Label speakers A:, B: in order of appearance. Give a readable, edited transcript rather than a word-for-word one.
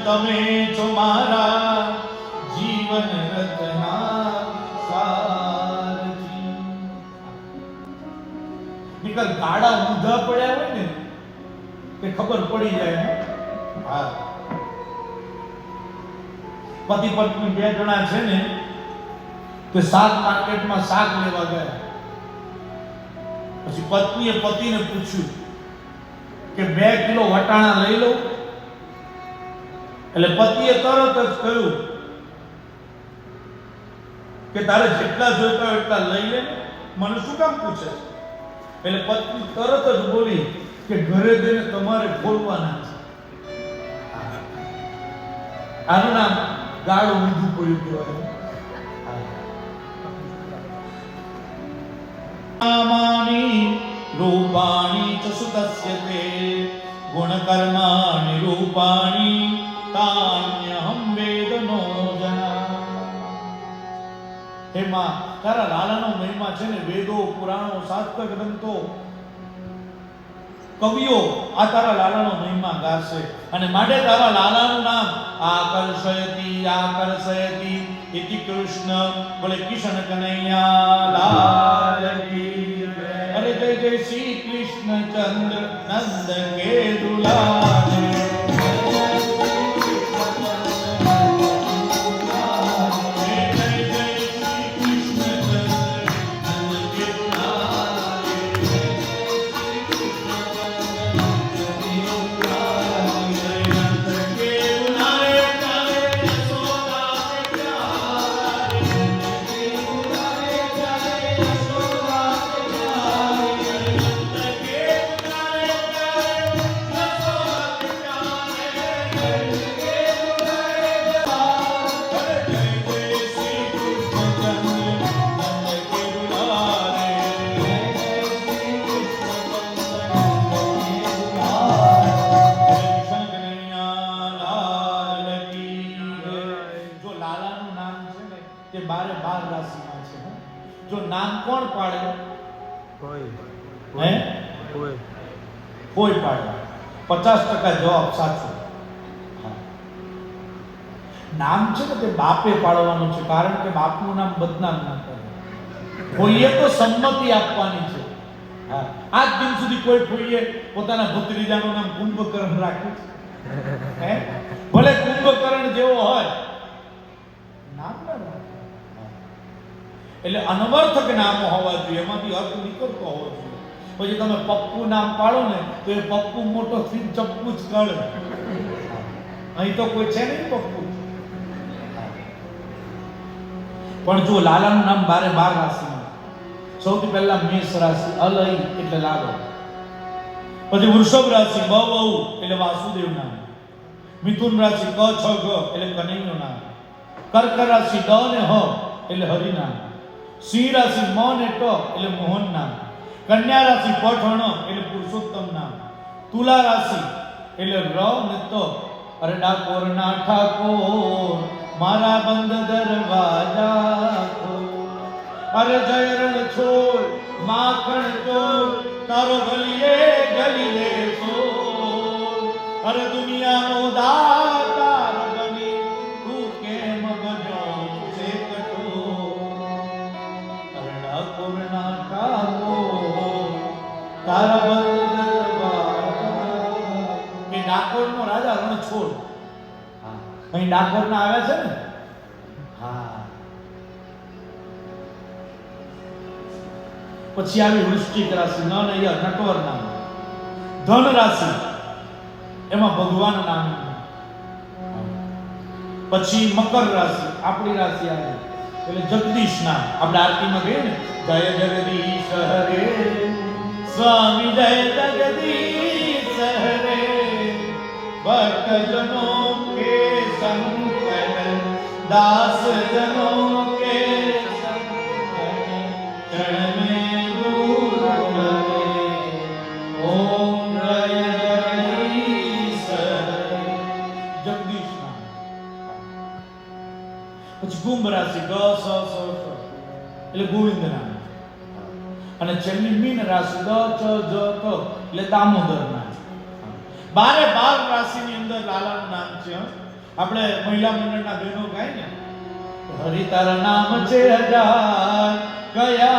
A: તમે છો મારા જીવન રચના સારથી. નિકલ ગાડા ઊંધા પડ્યા હોય ને તે ખબર પડી જાય ને. હા, પતિ પત્ની બે જણા છે ને તે શાક માર્કેટમાં શાક લેવા ગયા. પછી પત્નીએ પતિને પૂછ્યું કે 2 કિલો વટાણા લઈ લો. એટલે પતિએ તરત જ કહ્યું કે તારે જેટલા જોઈતા હોય એટલા લઈ લે, મને શું કામ પૂછે? એટલે પત્ની તરત જ બોલી કે ઘરે જઈને તમારે ખોલવાના છે. આનું નામ ગાળું ઊંધું પડ્યું કહેવાય. નામાની રૂપાણી ચ સુતસ્ય તે ગુણકર્માણિ રૂપાણી તાન્યહં વેદનો જના. હે માં, તારા લાલાનો મહિમા છે ને વેદો, પુરાણો, શાસ્ત્ર ગ્રંથો, કવિઓ આ તારા લાલાનો મહિમા ગાશે. અને માટે તારા લાલાનું નામ આકર્ષયતી ઇતિ કૃષ્ણ. બોલે કિશન કનૈયા લાલ કી જય. અરે જય જય શ્રી કૃષ્ણ ચંદ્ર નંદ કે દુલારે. જો નામ કોણ પાડે? કોઈ પાડે. 50% જવાબ સાચો. નામ છે ને તે બાપે પાડવાનું છે, કારણ કે બાપનું નામ બદનામ ના કરે. કોઈએ તો સંમતિ આપવાની છે. હા, આજ દિન સુધી કોઈ કોઈએ પોતાના ભત્રીજાનું નામ કુંભકર્ણ રાખ્યું છે? ભલે કુંભકર્ણ જેવો હોય, નામ ના રાખે. એટલે અનવર્થક નામો હોવા જોઈએ, એમાંથી અર્થ નીકળતો હોવો જોઈએ. પછી તમે પપ્પુ નામ પાડો ને તો એ પપ્પુ મોટો થી ચપ્પુ જ કરે. અહીં તો કોઈ છે નહીં પપ્પુ. પણ જો લાલાનું નામ 12 રાશિમાં, સૌથી પહેલા મેષ રાશિ અલય એટલે લાલો, પછી વૃષભ રાશિ બ બહુ એટલે વાસુદેવ નામ, મિથુન રાશિ ક છ ગ એટલે કનૈયો નામ, કર્ક રાશિ દ ને હ એટલે હરિ નામ, સિંહ રાશિ મ ને ટ એટલે મોહન નામ, કન્યા રાશિ પઠ ણ એટલે પુરુષોત્તમ નામ, તુલા રાશિ એટલે ર ને ત. અરે ડાકોર ના ઠાકોર મારા બંધ દરવાજા ખોલ. અરે જય રણ છોડ માખણ ચોર તારો ગલીએ ગલીએ સોર. અરે દુનિયાનો દાતાર બની તું કેમ બન્યો છે કઠોર. અરે ડાકોર ના ઠાકોર તારા બંધ દરવાજા. એ ડાકોર નો રાજા રણછોડ. અહીં ડાકોર ના આવે છે ને. હા, પછી આવી વૃશ્ચિક રાશિ ન નૈયર નટવર નામ, ધન રાશિ એમાં ભગવાન નામ, પછી મકર રાશિ આપણી રાશિ આવે એટલે જગદીશ નામ. આપણે આરતીમાં ગઈએ ને, જય જગદીશ હરે સ્વામી જય જગદીશ હરે ભક્તજનો के संकट दास जनों के संकट चरण में दूर करे ओम जय जगदीश जगदीश नाम. પછી કુંભ રાશિ ગ સ સ એટલે ગોવિંદ નામ, અને છેલ્લી મીન રાશિ દ ચ જ ત એટલે દામોદર નામ. 12 રાશિની અંદર લાલાનું નામ છે. આપણે મહિલા મંડળના બહેનો ગાય ને, હરિ તારા નામ છે હજાર, કયા